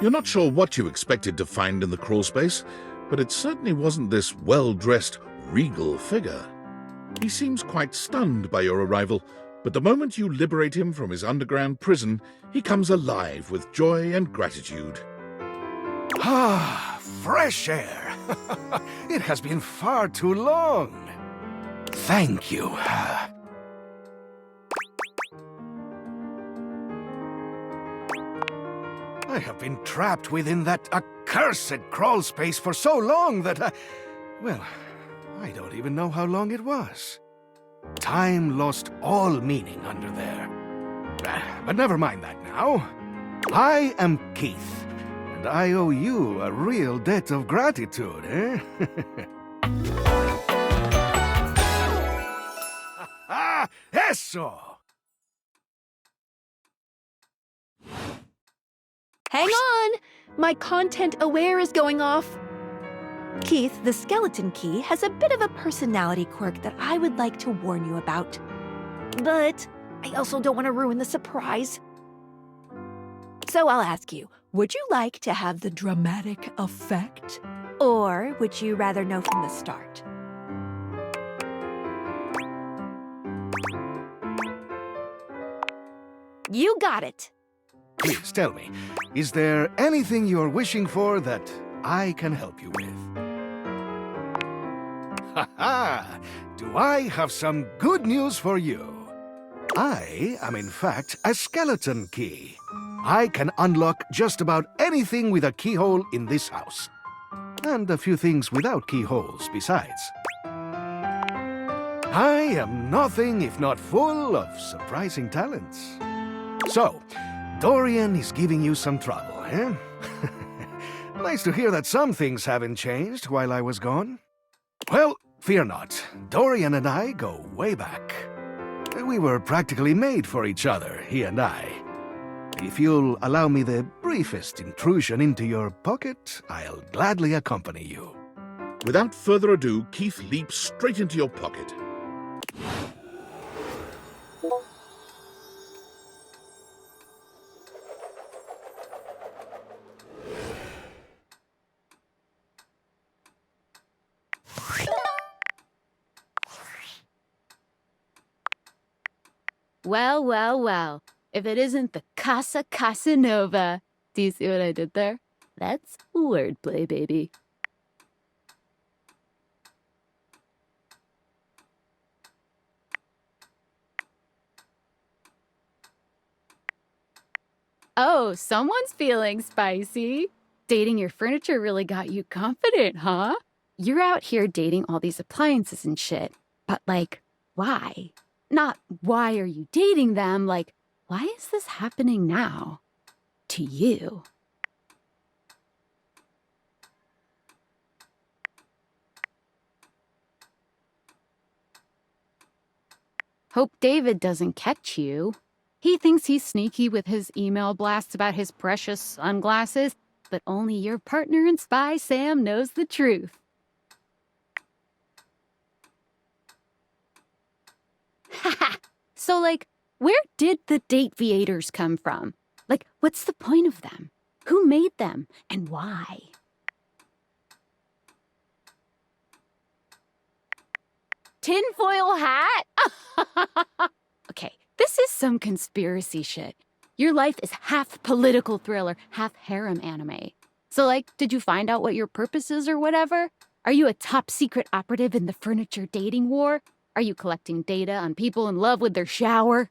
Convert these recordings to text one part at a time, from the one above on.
You're not sure what you expected to find in the crawl space, but it certainly wasn't this well-dressed, regal figure. He seems quite stunned by your arrival, but the moment you liberate him from his underground prison, he comes alive with joy and gratitude. Ah, fresh air. It has been far too long. Thank you. I have been trapped within that accursed crawl space for so long that well, I don't even know how long it was. Time lost all meaning under there. But never mind that now. I am Keith, and I owe you a real debt of gratitude, eh? Ah, eso! Hang on! My content aware is going off. Keith, the skeleton key, has a bit of a personality quirk that I would like to warn you about. But I also don't want to ruin the surprise. So I'll ask you, would you like to have the dramatic effect? Or would you rather know from the start? You got it! Please tell me, is there anything you're wishing for that I can help you with? Ha-ha! Do I have some good news for you? I am in fact a skeleton key. I can unlock just about anything with a keyhole in this house. And a few things without keyholes besides. I am nothing if not full of surprising talents. So, Dorian is giving you some trouble, eh? Nice to hear that some things haven't changed while I was gone. Well, fear not. Dorian and I go way back. We were practically made for each other, he and I. If you'll allow me the briefest intrusion into your pocket, I'll gladly accompany you. Without further ado, Keith leaps straight into your pocket. Well, well, well. If it isn't the Casa Casanova. Do you see what I did there? That's wordplay, baby. Oh, someone's feeling spicy. Dating your furniture really got you confident, huh? You're out here dating all these appliances and shit. But, like, why? Not why are you dating them, like, why is this happening now? To you. Hope David doesn't catch you. He thinks he's sneaky with his email blasts about his precious sunglasses, but only your partner and spy, Sam, knows the truth. Haha! So, like, where did the Dateviators come from? Like, what's the point of them? Who made them? And why? Tinfoil hat? Okay, this is some conspiracy shit. Your life is half political thriller, half harem anime. So, like, did you find out what your purpose is or whatever? Are you a top secret operative in the furniture dating war? Are you collecting data on people in love with their shower?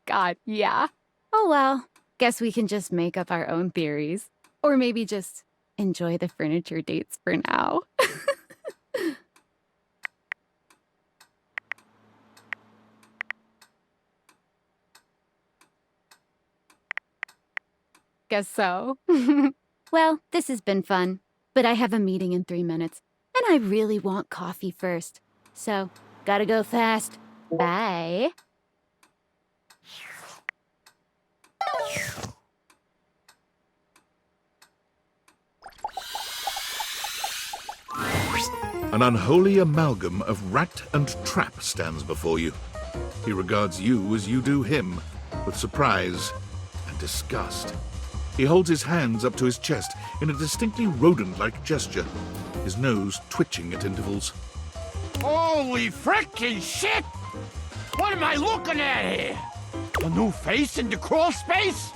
God, yeah. Oh well, Guess we can just make up our own theories. Or maybe just enjoy the furniture dates for now. Guess so. Well, this has been fun, but I have a meeting in 3 minutes, and I really want coffee first. So, gotta go fast. Bye. An unholy amalgam of rat and trap stands before you. He regards you as you do him, with surprise and disgust. He holds his hands up to his chest in a distinctly rodent-like gesture, his nose twitching at intervals. Holy frickin' shit! What am I looking at here? A new face in the crawl space?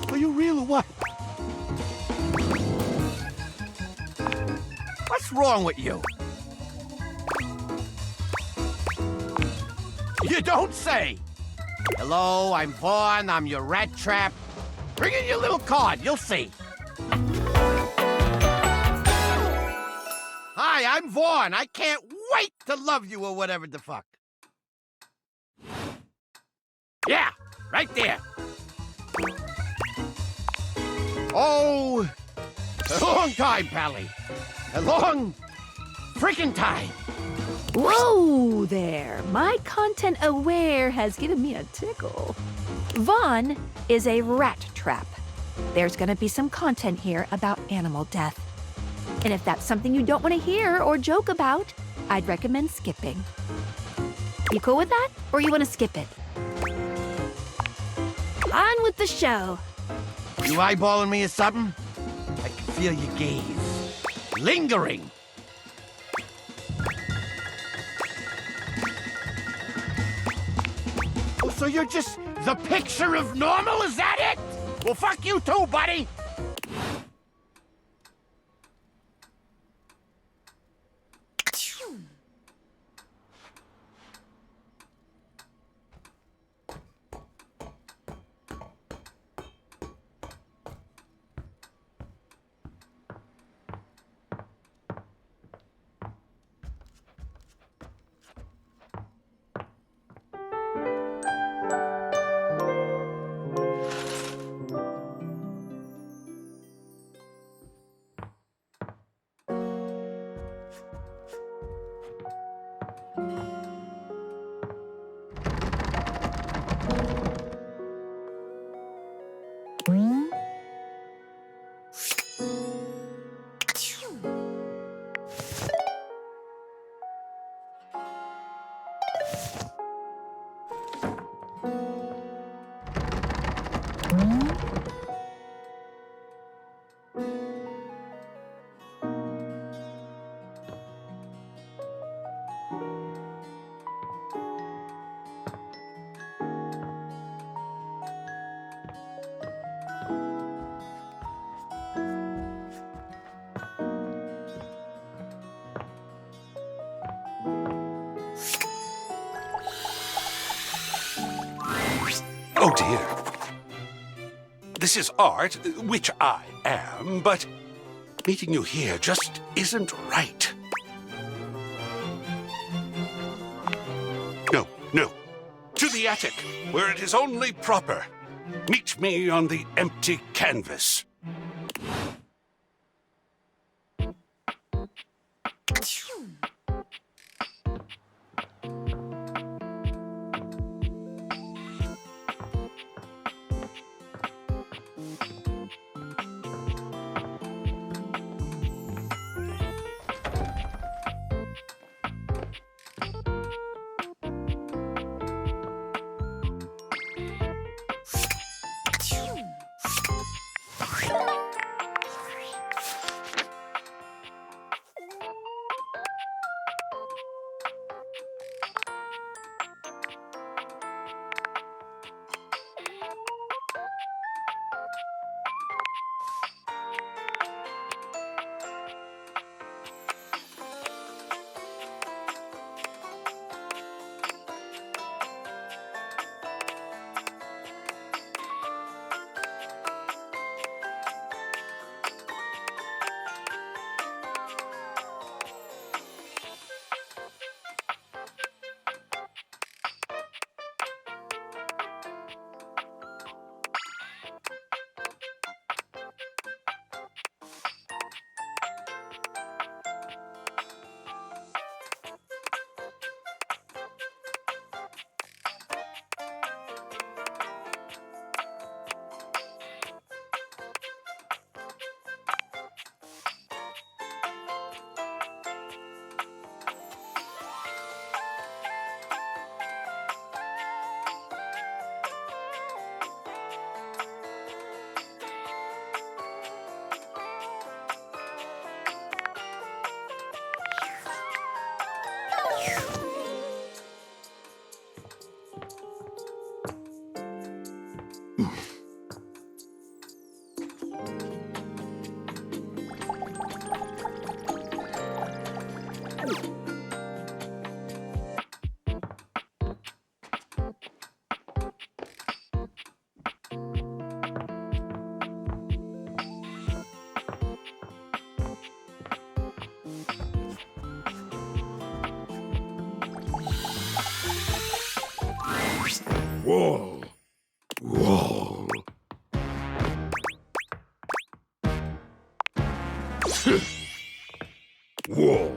Are you real or what? What's wrong with you? You don't say! Hello, I'm Vaughn, I'm your rat trap. Bring in your little card, you'll see. Hi, I'm Vaughn. I can't wait to love you or whatever the fuck. Yeah, right there. Oh, a long time, Pally. A long freaking time. Whoa there! My content aware has given me a tickle. Vaughn is a rat trap. There's gonna be some content here about animal death. And if that's something you don't want to hear or joke about, I'd recommend skipping. You cool with that? Or you want to skip it? On with the show. You eyeballing me or something? I can feel your gaze. Lingering. Oh, so you're just the picture of normal, is that it? Well, fuck you too, buddy. Oh dear. This is art, which I am, but meeting you here just isn't right. No, no. To the attic, where it is only proper. Meet me on the empty canvas. Wall. Wall. Wall.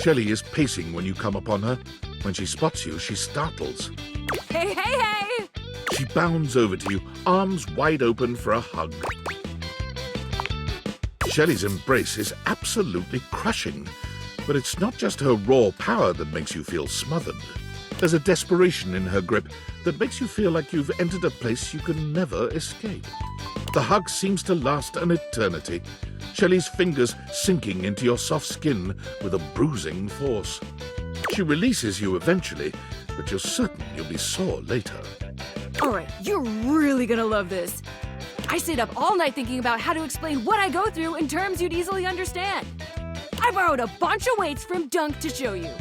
Shelley is pacing when you come upon her. When she spots you, she startles. Hey, hey, hey! She bounds over to you, arms wide open for a hug. Shelley's embrace is absolutely crushing, but it's not just her raw power that makes you feel smothered. There's a desperation in her grip that makes you feel like you've entered a place you can never escape. The hug seems to last an eternity, Shelley's fingers sinking into your soft skin with a bruising force. She releases you eventually, but you're certain you'll be sore later. Alright, you're really gonna love this. I stayed up all night thinking about how to explain what I go through in terms you'd easily understand. I borrowed a bunch of weights from Dunk to show you.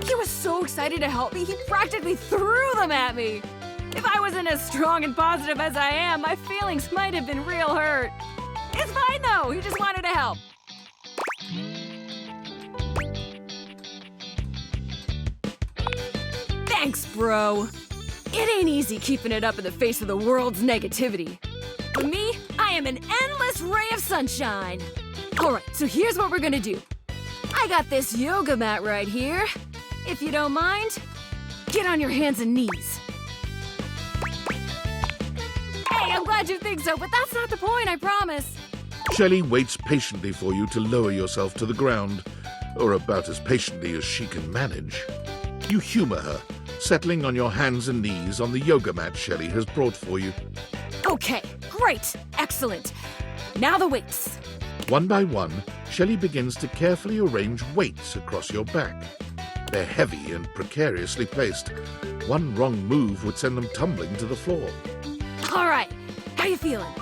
He was so excited to help me, he practically threw them at me. If I wasn't as strong and positive as I am, my feelings might have been real hurt. It's fine though, he just wanted to help. Thanks, bro. It ain't easy keeping it up in the face of the world's negativity. For me, I am an endless ray of sunshine. Alright, so here's what we're gonna do. I got this yoga mat right here. If you don't mind, get on your hands and knees. Hey, I'm glad you think so, but that's not the point, I promise. Shelley waits patiently for you to lower yourself to the ground, or about as patiently as she can manage. You humor her, settling on your hands and knees on the yoga mat Shelley has brought for you. Okay, great, excellent. Now the weights. One by one, Shelley begins to carefully arrange weights across your back. They're heavy and precariously placed. One wrong move would send them tumbling to the floor. Alright, how you feeling?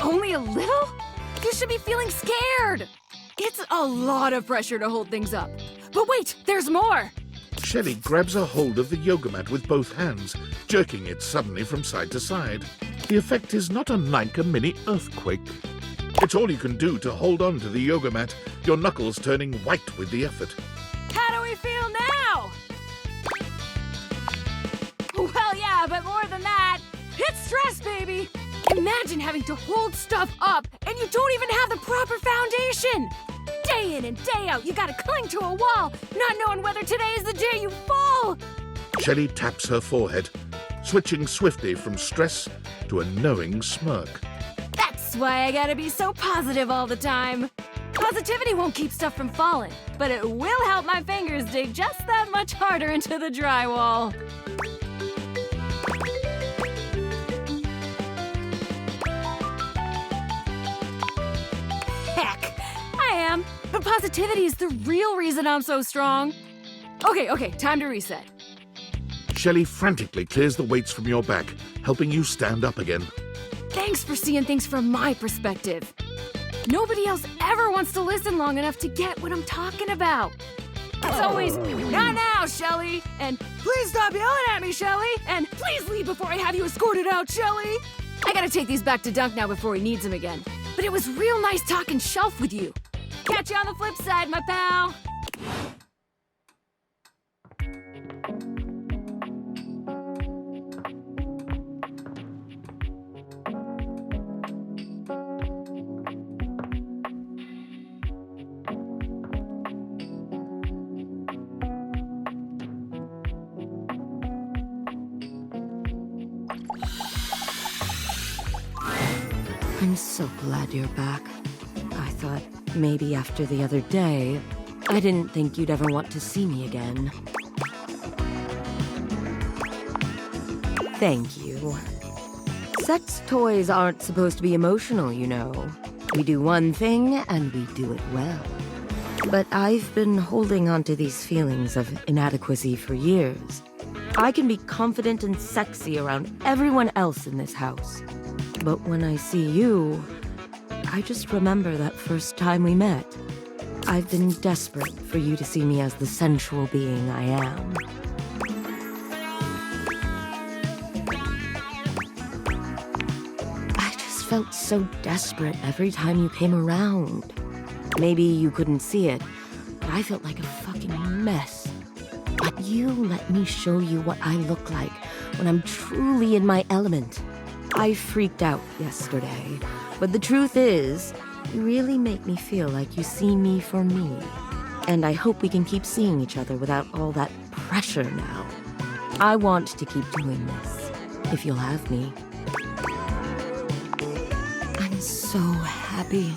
Only a little? You should be feeling scared. It's a lot of pressure to hold things up. But wait, there's more. Shelley grabs a hold of the yoga mat with both hands, jerking it suddenly from side to side. The effect is not unlike a mini earthquake. It's all you can do to hold on to the yoga mat, your knuckles turning white with the effort. How do we feel now? Well, yeah, but more than that, it's stress, baby. Imagine having to hold stuff up and you don't even have the proper foundation. Day in and day out, you gotta cling to a wall, not knowing whether today is the day you fall. Shelley taps her forehead, switching swiftly from stress to a knowing smirk. That's why I gotta be so positive all the time. Positivity won't keep stuff from falling, but it will help my fingers dig just that much harder into the drywall. Heck, I am. But positivity is the real reason I'm so strong. Okay, time to reset. Shelley frantically clears the weights from your back, helping you stand up again. Thanks for seeing things from my perspective. Nobody else ever wants to listen long enough to get what I'm talking about. It's always, not now, Shelley, and please stop yelling at me, Shelley, and please leave before I have you escorted out, Shelley. I gotta take these back to Dunk now before he needs them again. But it was real nice talking shelf with you. Catch you on the flip side, my pal. I'm so glad you're back. I thought maybe after the other day, I didn't think you'd ever want to see me again. Thank you. Sex toys aren't supposed to be emotional, you know. We do one thing and we do it well. But I've been holding on to these feelings of inadequacy for years. I can be confident and sexy around everyone else in this house. But when I see you, I just remember that first time we met. I've been desperate for you to see me as the sensual being I am. I just felt so desperate every time you came around. Maybe you couldn't see it, but I felt like a fucking mess. But you let me show you what I look like when I'm truly in my element. I freaked out yesterday, but the truth is, you really make me feel like you see me for me. And I hope we can keep seeing each other without all that pressure now. I want to keep doing this, if you'll have me. I'm so happy.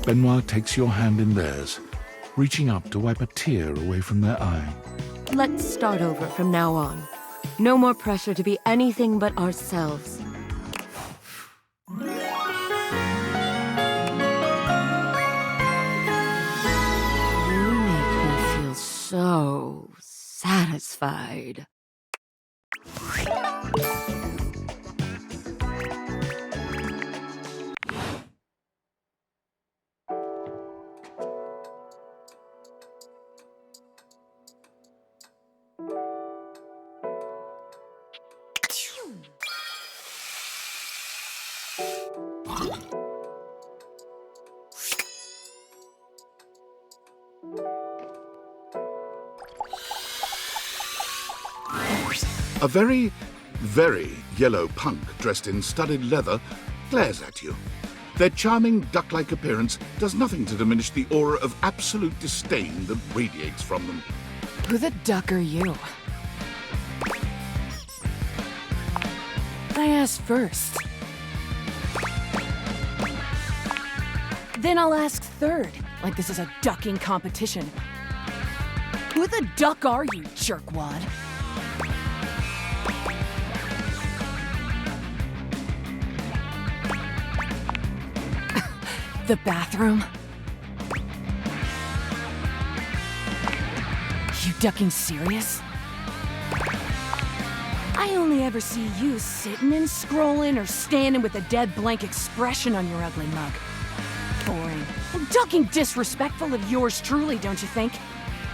Benoit takes your hand in theirs, reaching up to wipe a tear away from their eye. Let's start over from now on. No more pressure to be anything but ourselves. You make me feel so satisfied. A very, very yellow punk dressed in studded leather glares at you. Their charming duck-like appearance does nothing to diminish the aura of absolute disdain that radiates from them. Who the duck are you? I asked first. Then I'll ask third, like this is a ducking competition. Who the duck are you, jerkwad? The bathroom? You ducking serious? I only ever see you sitting and scrolling or standing with a dead blank expression on your ugly mug. Boring. And ducking disrespectful of yours truly, don't you think?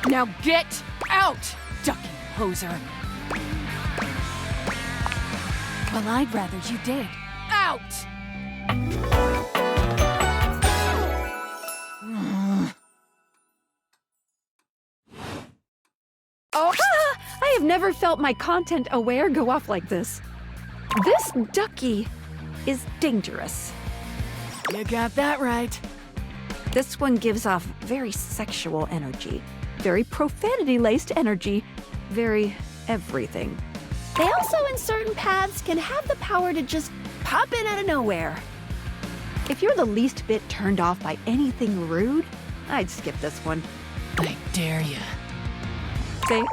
Now get out, ducking hoser. Well, I'd rather you did. Out! Oh, I have never felt my content aware go off like this. This ducky is dangerous. You got that right. This one gives off very sexual energy, very profanity-laced energy, very everything. They also, in certain paths, can have the power to just pop in out of nowhere. If you're the least bit turned off by anything rude, I'd skip this one. I dare you. See?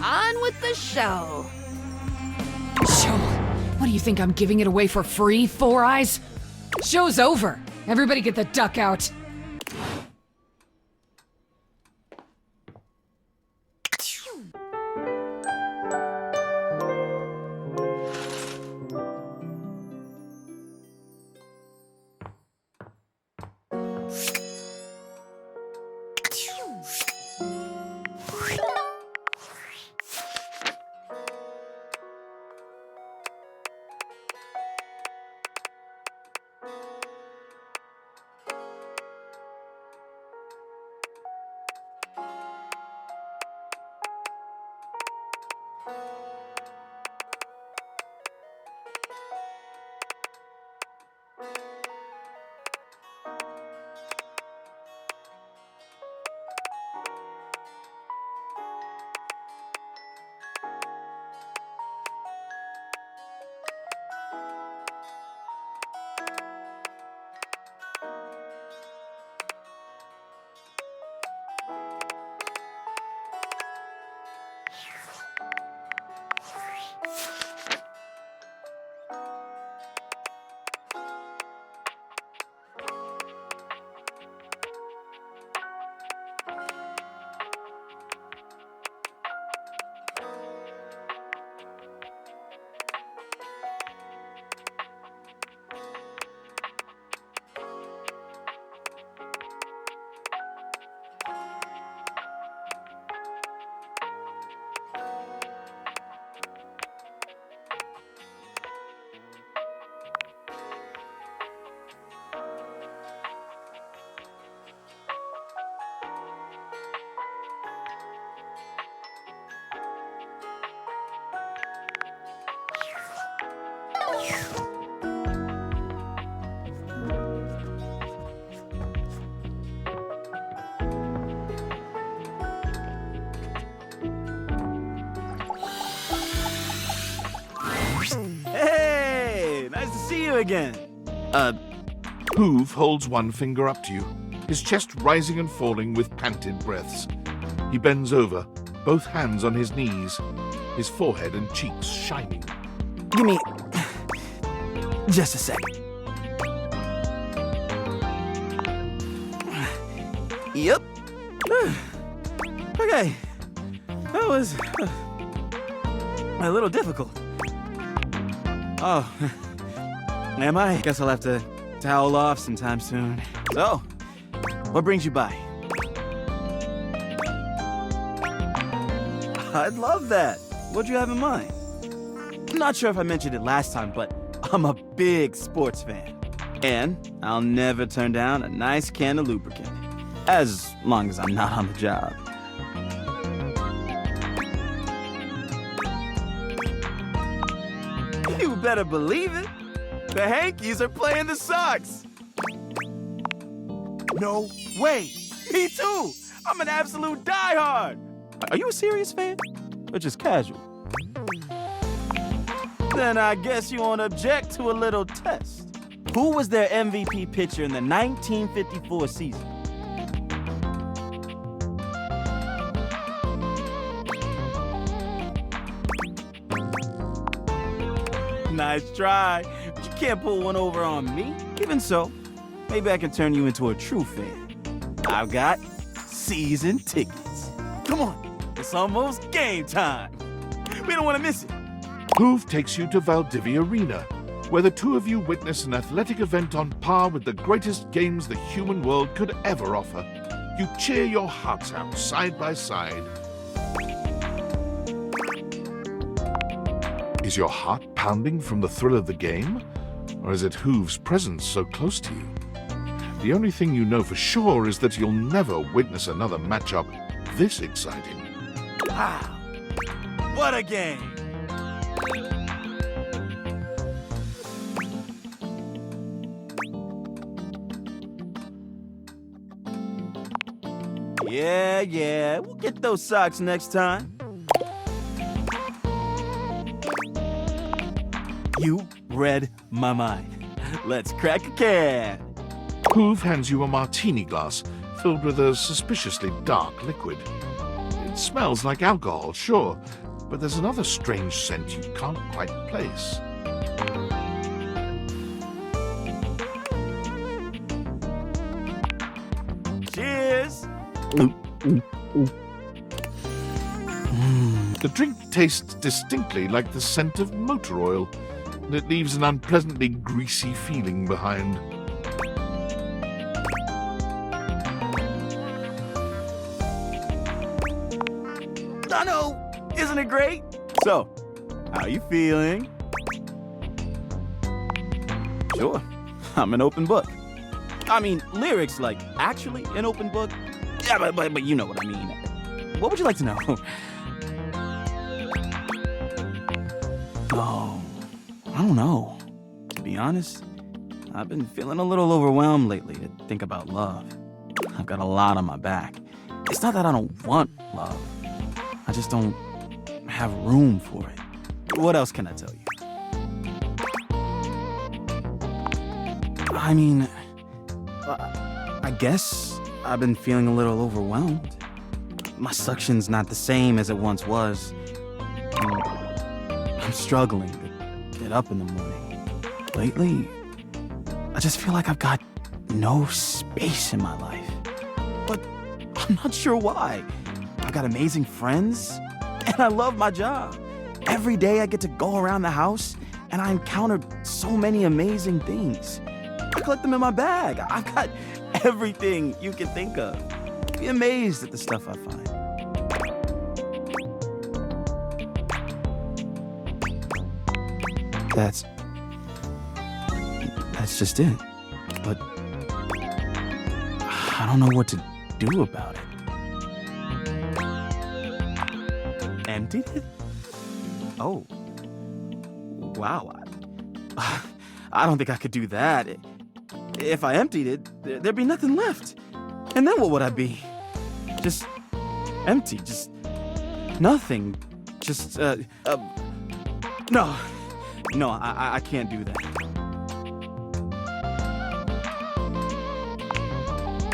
On with the show. Show? What do you think I'm giving it away for free, Four Eyes? Show's over. Everybody get the duck out. Hey, nice to see you again. Hoove holds one finger up to you, his chest rising and falling with panted breaths. He bends over, both hands on his knees, his forehead and cheeks shining. Give me just a second. Yep. Okay. That was a little difficult. Oh. Am I? Guess I'll have to towel off sometime soon. So, what brings you by? I'd love that. What'd you have in mind? I'm not sure if I mentioned it last time, but I'm a big sports fan. And I'll never turn down a nice can of lubricant. As long as I'm not on the job. You better believe it. The Yankees are playing the Sox. No way. Me too. I'm an absolute diehard. Are you a serious fan? Or just casual? Then I guess you won't object to a little test. Who was their MVP pitcher in the 1954 season? Nice try, but you can't pull one over on me. Even so, maybe I can turn you into a true fan. I've got season tickets. Come on, it's almost game time. We don't want to miss it. Hoove takes you to Valdivia Arena, where the two of you witness an athletic event on par with the greatest games the human world could ever offer. You cheer your hearts out side by side. Is your heart pounding from the thrill of the game? Or is it Hoove's presence so close to you? The only thing you know for sure is that you'll never witness another matchup this exciting. Wow, what a game! Yeah, we'll get those Sox next time. You read my mind. Let's crack a can. Hoove hands you a martini glass filled with a suspiciously dark liquid. It smells like alcohol, sure, but there's another strange scent you can't quite place. Cheers! The drink tastes distinctly like the scent of motor oil, and it leaves an unpleasantly greasy feeling behind. I know! Isn't it great? So, how you feeling? Sure, I'm an open book. I mean, lyrics like actually an open book? Yeah, but you know what I mean. What would you like to know? Oh, I don't know. To be honest, I've been feeling a little overwhelmed lately to think about love. I've got a lot on my back. It's not that I don't want love. I just don't have room for it. What else can I tell you? I mean, I guess I've been feeling a little overwhelmed. My suction's not the same as it once was. I'm struggling to get up in the morning. Lately, I just feel like I've got no space in my life. But I'm not sure why. I've got amazing friends, and I love my job. Every day I get to go around the house, and I encounter so many amazing things. I collect them in my bag. I've got everything you can think of. You'd be amazed at the stuff I find. That's just it. But I don't know what to do about it. Emptied it? Oh. Wow. I don't think I could do that. If I emptied it, there'd be nothing left. And then what would I be? Just empty. Just nothing. Just, no. No, I can't do that.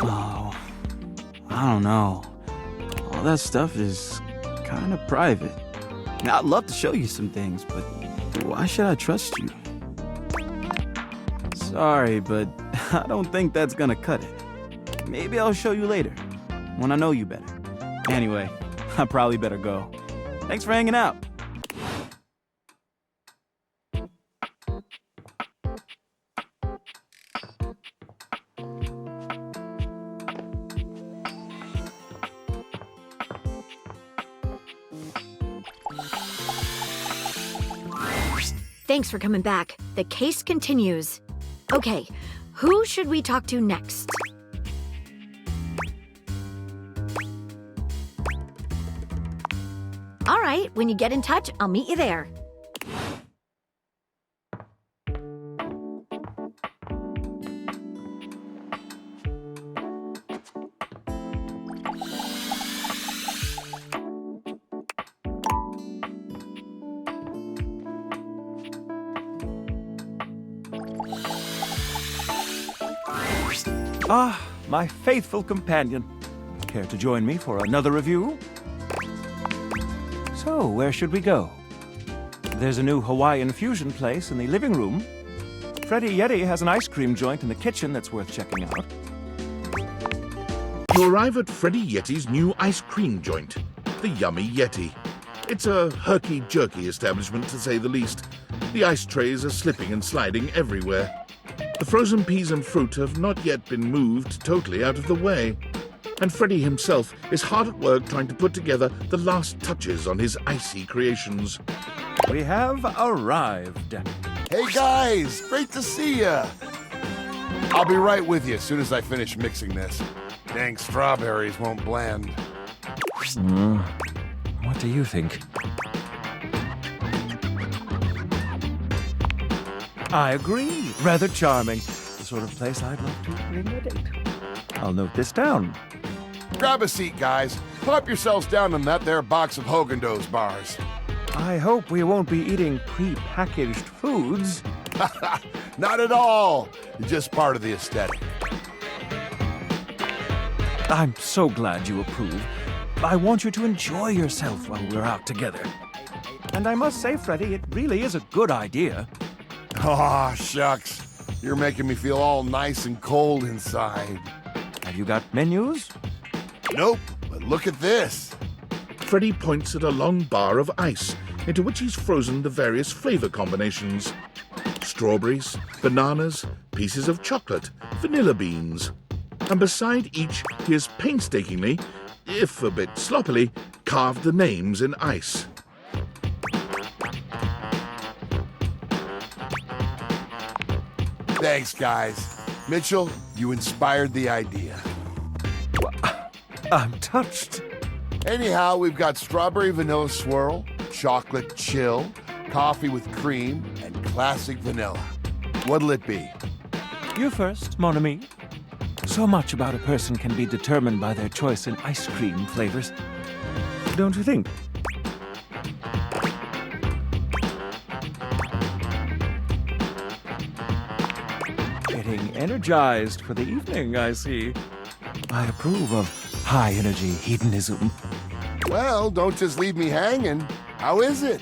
Oh, I don't know. All that stuff is kind of private. Now, I'd love to show you some things, but why should I trust you? Sorry, but I don't think that's gonna cut it. Maybe I'll show you later, when I know you better. Anyway, I probably better go. Thanks for hanging out. Thanks for coming back. The case continues. Okay, who should we talk to next? All right, when you get in touch, I'll meet you there. Ah, my faithful companion. Care to join me for another review? So, where should we go? There's a new Hawaiian fusion place in the living room. Freddy Yeti has an ice cream joint in the kitchen that's worth checking out. You arrive at Freddy Yeti's new ice cream joint, the Yummy Yeti. It's a herky-jerky establishment, to say the least. The ice trays are slipping and sliding everywhere. The frozen peas and fruit have not yet been moved totally out of the way. And Freddy himself is hard at work trying to put together the last touches on his icy creations. We have arrived. Hey guys, great to see ya. I'll be right with you as soon as I finish mixing this. Dang strawberries won't blend. What do you think? I agree. Rather charming. The sort of place I'd love to bring a date. I'll note this down. Grab a seat, guys. Plop yourselves down in that there box of Haagen-Dazs bars. I hope we won't be eating pre-packaged foods. Not at all. It's just part of the aesthetic. I'm so glad you approve. I want you to enjoy yourself while we're out together. And I must say, Freddy, it really is a good idea. Aw, shucks. You're making me feel all nice and cold inside. Have you got menus? Nope, but look at this. Freddy points at a long bar of ice, into which he's frozen the various flavor combinations. Strawberries, bananas, pieces of chocolate, vanilla beans. And beside each, he has painstakingly, if a bit sloppily, carved the names in ice. Thanks, guys. Mitchell, you inspired the idea. I'm touched. Anyhow, we've got strawberry vanilla swirl, chocolate chill, coffee with cream, and classic vanilla. What'll it be? You first, mon ami. So much about a person can be determined by their choice in ice cream flavors. Don't you think? Getting energized for the evening, I see. I approve of high-energy hedonism. Well, don't just leave me hanging. How is it?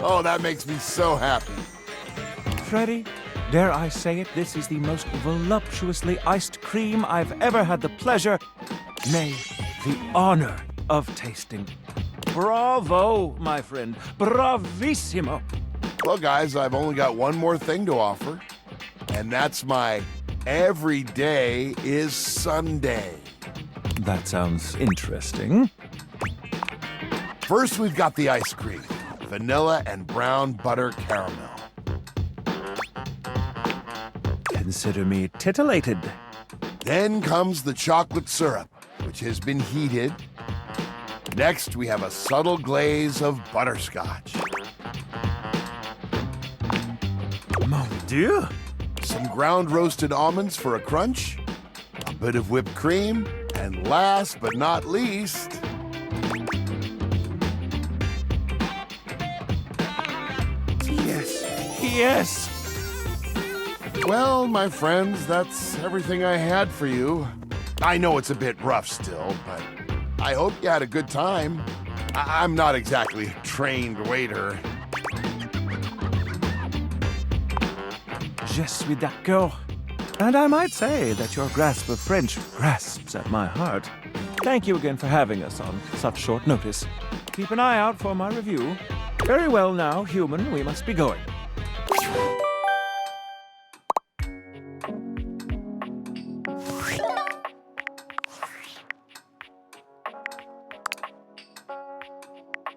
Oh, that makes me so happy. Freddy, dare I say it, this is the most voluptuously iced cream I've ever had the pleasure, nay, the honor of tasting. Bravo, my friend. Bravissimo. Well, guys, I've only got one more thing to offer, and that's my every day is Sunday. That sounds interesting. First, we've got the ice cream, vanilla and brown butter caramel. Consider me titillated. Then comes the chocolate syrup, which has been heated. Next, we have a subtle glaze of butterscotch. Mon Dieu! Some ground roasted almonds for a crunch. bit of whipped cream, and last but not least... Yes! Well, my friends, that's everything I had for you. I know it's a bit rough still, but I hope you had a good time. I'm not exactly a trained waiter. Je suis d'accord. And I might say that your grasp of French grasps at my heart. Thank you again for having us on such short notice. Keep an eye out for my review. Very well now, human, we must be going.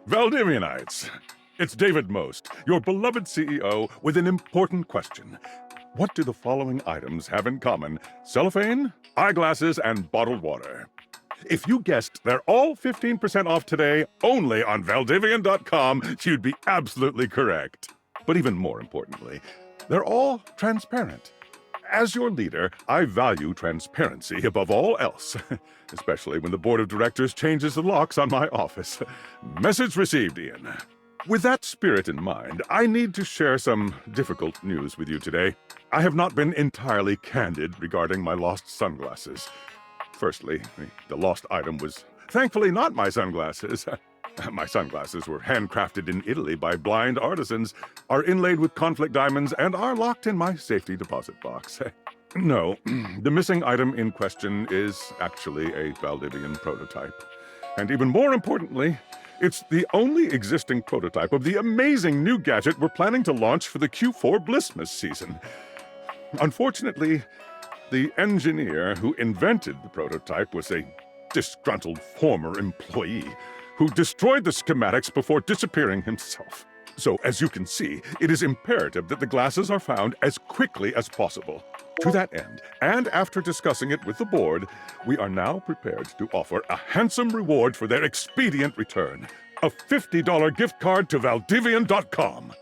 Valdivianites, it's David Most, your beloved CEO, with an important question. What do the following items have in common? Cellophane, eyeglasses, and bottled water. If you guessed they're all 15% off today, only on Valdivian.com, you'd be absolutely correct. But even more importantly, they're all transparent. As your leader, I value transparency above all else, especially when the board of directors changes the locks on my office. Message received, Ian. With that spirit in mind, I need to share some difficult news with you today. I have not been entirely candid regarding my lost sunglasses. Firstly, the lost item was thankfully not my sunglasses. My sunglasses were handcrafted in Italy by blind artisans, are inlaid with conflict diamonds, and are locked in my safety deposit box. No, the missing item in question is actually a Valdivian prototype. And even more importantly, it's the only existing prototype of the amazing new gadget we're planning to launch for the Q4 Blissmas season. Unfortunately, the engineer who invented the prototype was a disgruntled former employee who destroyed the schematics before disappearing himself. So, as you can see, it is imperative that the glasses are found as quickly as possible. To that end, and after discussing it with the board, we are now prepared to offer a handsome reward for their expedient return. A $50 gift card to Valdivian.com.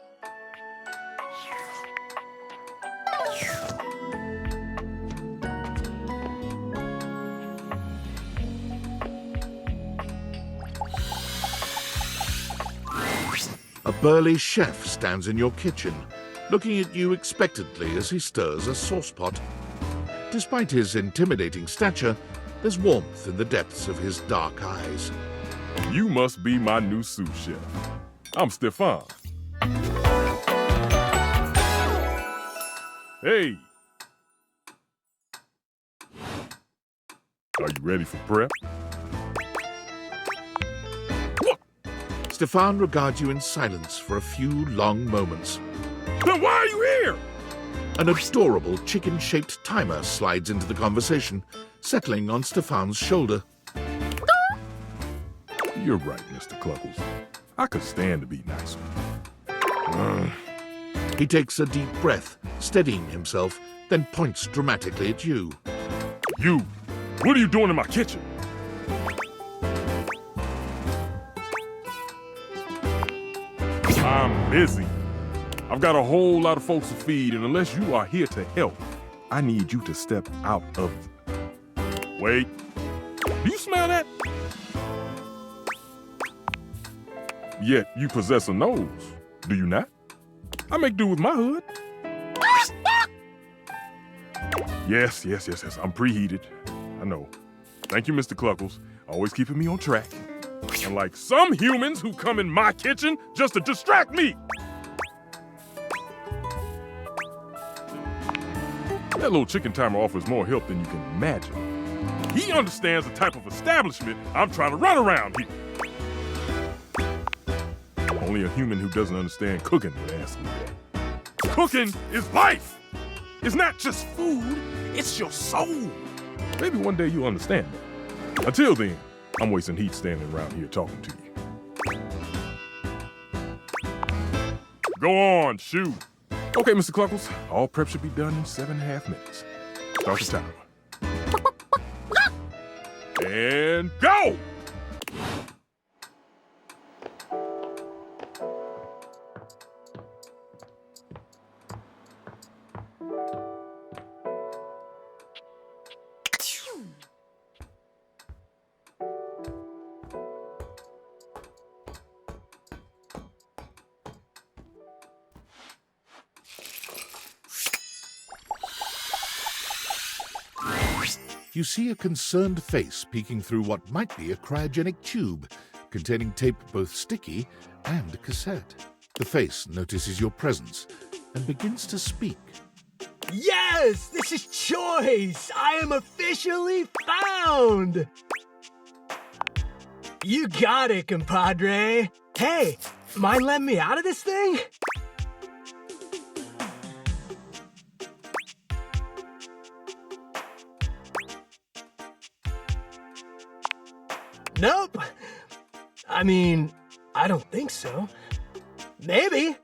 A burly chef stands in your kitchen, looking at you expectantly as he stirs a saucepot. Despite his intimidating stature, there's warmth in the depths of his dark eyes. You must be my new sous chef. I'm Stefan. Hey! Are you ready for prep? Stefan regards you in silence for a few long moments. Then why are you here? An adorable chicken-shaped timer slides into the conversation, settling on Stefan's shoulder. You're right, Mr. Cluckles. I could stand to be nicer. He takes a deep breath, steadying himself, then points dramatically at you. You! What are you doing in my kitchen? I'm busy. I've got a whole lot of folks to feed, and unless you are here to help, I need you to step out of it. Wait. Do you smell that? Yet you possess a nose, do you not? I make do with my hood. Yes, I'm preheated. I know. Thank you, Mr. Cluckles. Always keeping me on track. Unlike some humans who come in my kitchen just to distract me. That little chicken timer offers more help than you can imagine. He understands the type of establishment I'm trying to run around here. Only a human who doesn't understand cooking would ask me that. Cooking is life! It's not just food, it's your soul. Maybe one day you'll understand that. Until then, I'm wasting heat standing around here talking to you. Go on, shoot. Okay, Mr. Cluckles, all prep should be done in 7.5 minutes. Start the timer. And go! You see a concerned face peeking through what might be a cryogenic tube containing tape both sticky and cassette. The face notices your presence and begins to speak. Yes, this is Choice. I am officially found. You got it, compadre. Hey, mind letting me out of this thing? Nope. I mean, I don't think so. Maybe.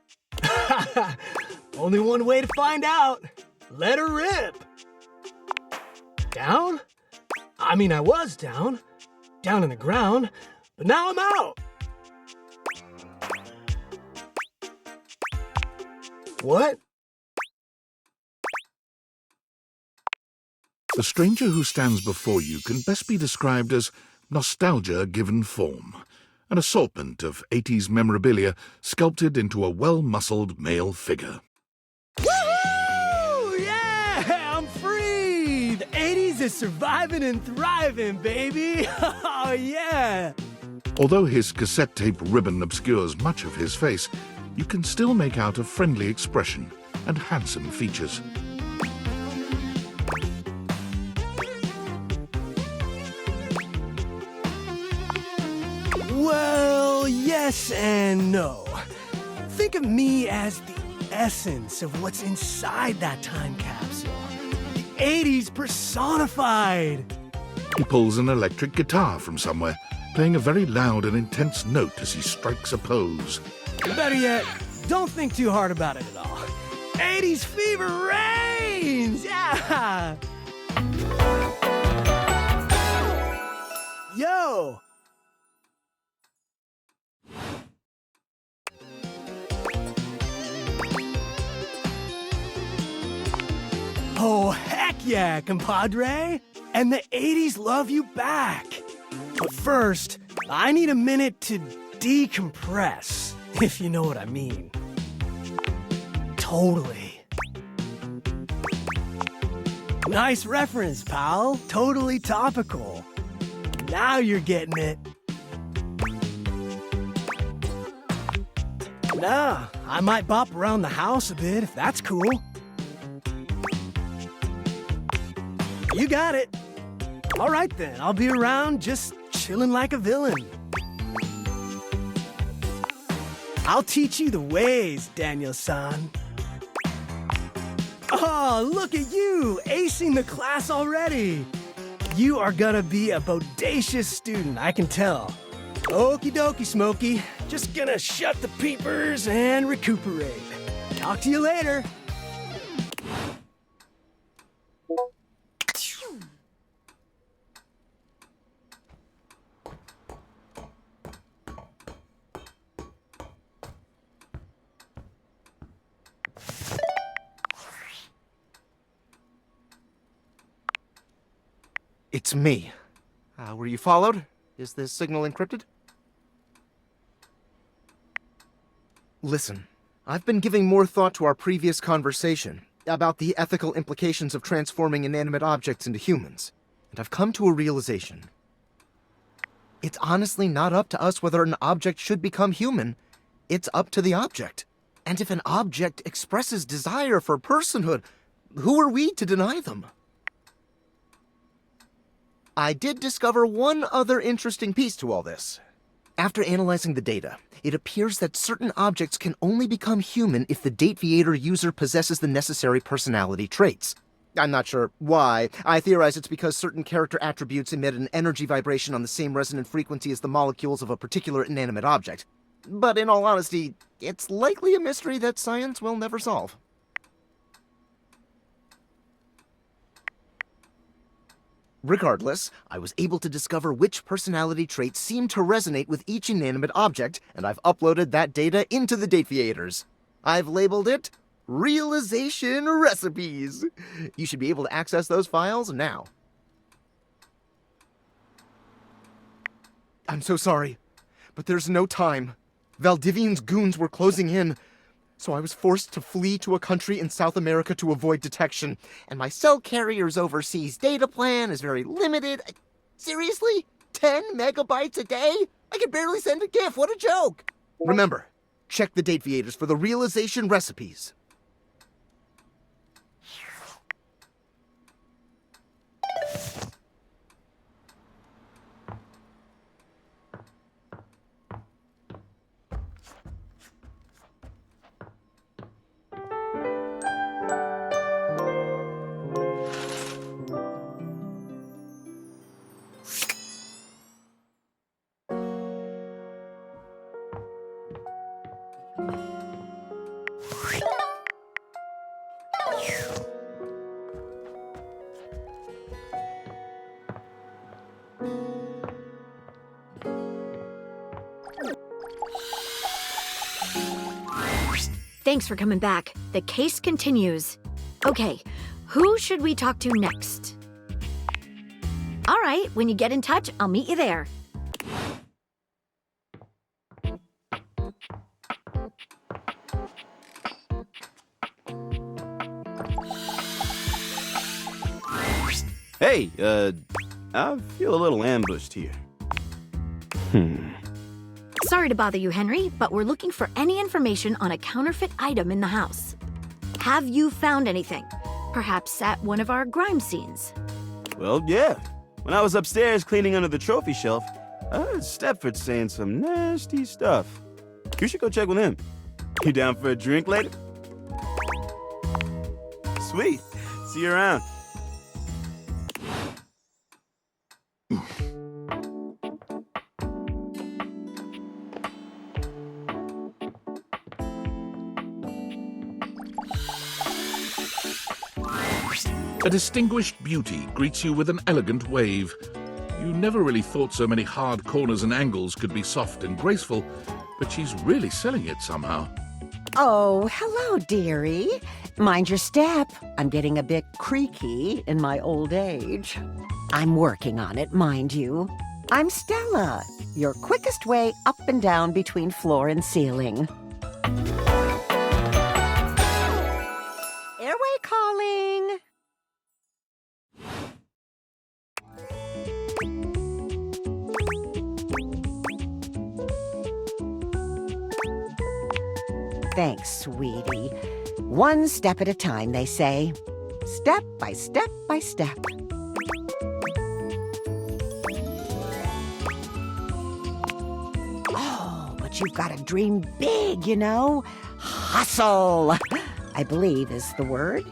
Only one way to find out. Let her rip. Down? I mean, I was down in the ground, but now I'm out. What? The stranger who stands before you can best be described as nostalgia given form, an assortment of 80s memorabilia sculpted into a well-muscled male figure. Woohoo! Yeah, I'm free! The 80s is surviving and thriving, baby! Oh, yeah! Although his cassette tape ribbon obscures much of his face, you can still make out a friendly expression and handsome features. Well, yes and no. Think of me as the essence of what's inside that time capsule. The 80s personified. He pulls an electric guitar from somewhere, playing a very loud and intense note as he strikes a pose. Better yet, don't think too hard about it at all. 80s fever reigns! Yeah! Yo! Oh, heck yeah, compadre! And the 80s love you back. But first, I need a minute to decompress, if you know what I mean. Totally. Nice reference, pal. Totally topical. Now you're getting it. Nah, I might bop around the house a bit if that's cool. You got it. All right then, I'll be around just chilling like a villain. I'll teach you the ways, Daniel-san. Oh, look at you, acing the class already. You are gonna be a bodacious student, I can tell. Okie dokie, Smokey. Just gonna shut the peepers and recuperate. Talk to you later. It's me. Were you followed? Is this signal encrypted? Listen, I've been giving more thought to our previous conversation about the ethical implications of transforming inanimate objects into humans, and I've come to a realization. It's honestly not up to us whether an object should become human. It's up to the object. And if an object expresses desire for personhood, who are we to deny them? I did discover one other interesting piece to all this. After analyzing the data, it appears that certain objects can only become human if the Dateviator user possesses the necessary personality traits. I'm not sure why. I theorize it's because certain character attributes emit an energy vibration on the same resonant frequency as the molecules of a particular inanimate object. But in all honesty, it's likely a mystery that science will never solve. Regardless, I was able to discover which personality traits seem to resonate with each inanimate object, and I've uploaded that data into the Dateviators. I've labeled it Realization Recipes. You should be able to access those files now. I'm so sorry, but there's no time. Valdivian's goons were closing in. So I was forced to flee to a country in South America to avoid detection. And my cell carrier's overseas data plan is very limited. Seriously? 10 megabytes a day? I can barely send a GIF. What a joke! Remember, check the Dateviators for the realization recipes. Thanks for coming back. The case continues. Okay, who should we talk to next? All right, when you get in touch, I'll meet you there. Hey, I feel a little ambushed here. Sorry to bother you, Henry, but we're looking for any information on a counterfeit item in the house. Have you found anything? Perhaps at one of our crime scenes? Well, yeah. When I was upstairs cleaning under the trophy shelf, I heard Stepford saying some nasty stuff. You should go check with him. You down for a drink later? Sweet. See you around. A distinguished beauty greets you with an elegant wave. You never really thought so many hard corners and angles could be soft and graceful, but she's really selling it somehow. Oh, hello, dearie. Mind your step. I'm getting a bit creaky in my old age. I'm working on it, mind you. I'm Stella, your quickest way up and down between floor and ceiling. Airway calling. Thanks, sweetie. One step at a time, they say. Step by step by step. Oh, but you've got to dream big, you know? Hustle, I believe is the word.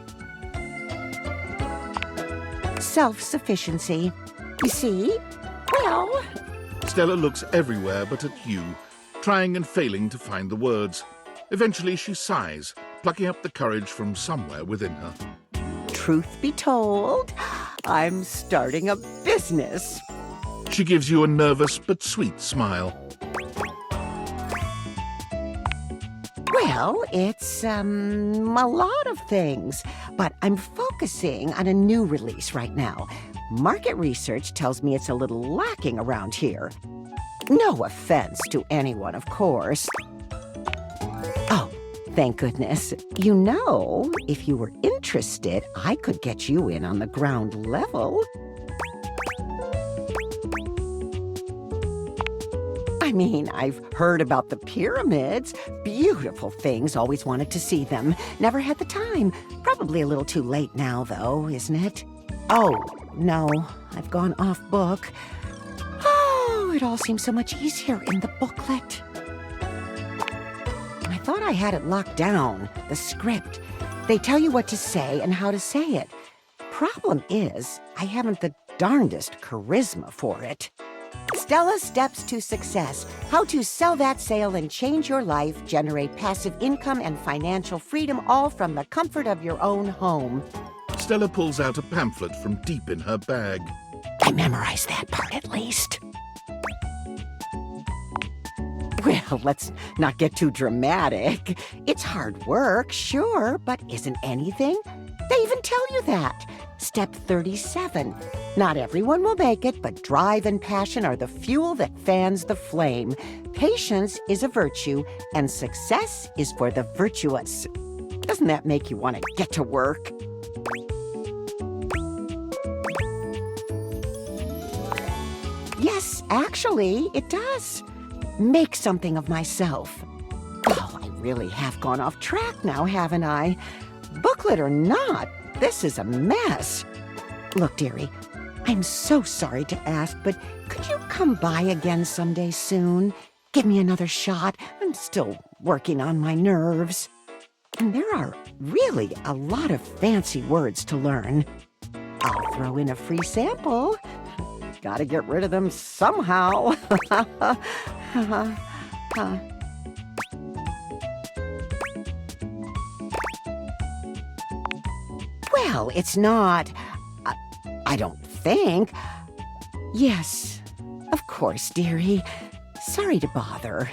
Self-sufficiency. You see? Well... Stella looks everywhere but at you, trying and failing to find the words. Eventually she sighs, plucking up the courage from somewhere within her. Truth be told, I'm starting a business. She gives you a nervous but sweet smile. Well, it's, a lot of things, but I'm focusing on a new release right now. Market research tells me it's a little lacking around here. No offense to anyone, of course. Oh, thank goodness. You know, if you were interested, I could get you in on the ground level. I mean, I've heard about the pyramids. Beautiful things, always wanted to see them. Never had the time. Probably a little too late now, though, isn't it? Oh, no, I've gone off book. Oh, it all seems so much easier in the booklet. I thought I had it locked down, the script. They tell you what to say and how to say it. Problem is, I haven't the darndest charisma for it. Stella's Steps to Success. How to sell that sale and change your life, generate passive income and financial freedom, all from the comfort of your own home. Stella pulls out a pamphlet from deep in her bag. I memorized that part at least. Well, let's not get too dramatic. It's hard work, sure, but isn't anything? They even tell you that. Step 37. Not everyone will make it, but drive and passion are the fuel that fans the flame. Patience is a virtue, and success is for the virtuous. Doesn't that make you want to get to work? Yes, actually, it does. Make something of myself. Oh, I really have gone off track now, haven't I? Booklet or not, this is a mess. Look, dearie, I'm so sorry to ask, but could you come by again someday soon? Give me another shot. I'm still working on my nerves. And there are really a lot of fancy words to learn. I'll throw in a free sample. Gotta get rid of them somehow. Well, it's not... I don't think. Yes, of course, dearie. Sorry to bother.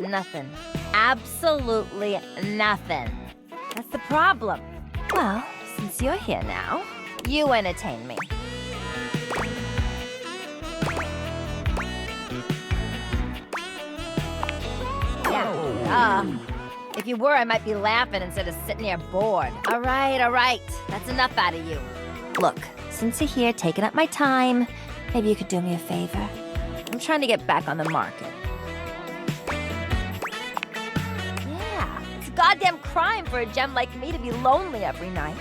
Nothing. Absolutely nothing. That's the problem. Well, since you're here now, you entertain me. Yeah. If you were, I might be laughing instead of sitting here bored. All right. That's enough out of you. Look, since you're here taking up my time, maybe you could do me a favor. I'm trying to get back on the market. Goddamn crime for a gem like me to be lonely every night.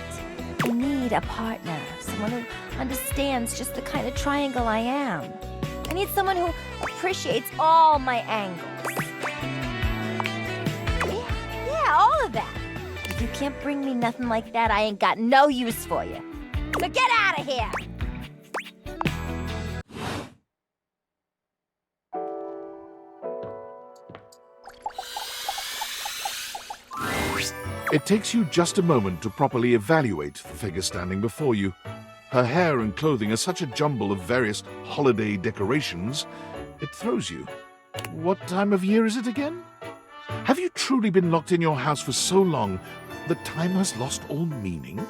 I need a partner, someone who understands just the kind of triangle I am. I need someone who appreciates all my angles. Yeah, all of that. If you can't bring me nothing like that, I ain't got no use for you. So get out of here! It takes you just a moment to properly evaluate the figure standing before you. Her hair and clothing are such a jumble of various holiday decorations, it throws you. What time of year is it again? Have you truly been locked in your house for so long that time has lost all meaning?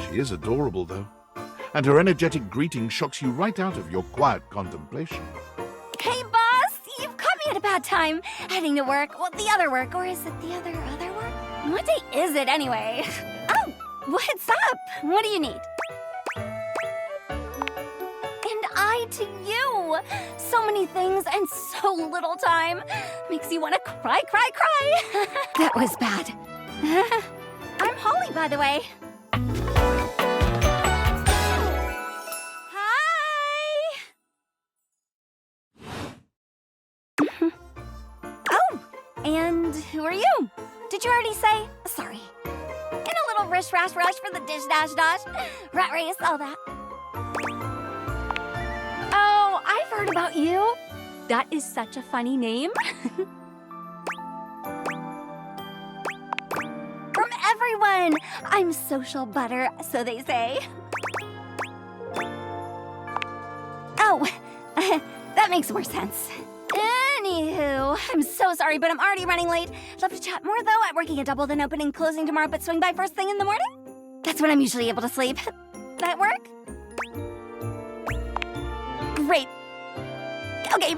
She is adorable, though, and her energetic greeting shocks you right out of your quiet contemplation. Hey, boss! You've caught me at a bad time. Heading to work. Well, the other work. Or is it the other work? What day is it, anyway? Oh, what's up? What do you need? And I to you. So many things and so little time. Makes you want to cry. That was bad. I'm Holly, by the way. Hi! Oh, and who are you? Did you already say? Sorry. In a little rish-rash rush for the dish-dash-dash. Rat race, all that. Oh, I've heard about you. That is such a funny name. From everyone. I'm social butter, so they say. Oh, that makes more sense. Anywho, I'm so sorry, but I'm already running late. Love to chat more, though. I'm working a double, then opening and closing tomorrow, but swing by first thing in the morning. That's when I'm usually able to sleep. That work? Great. Okay,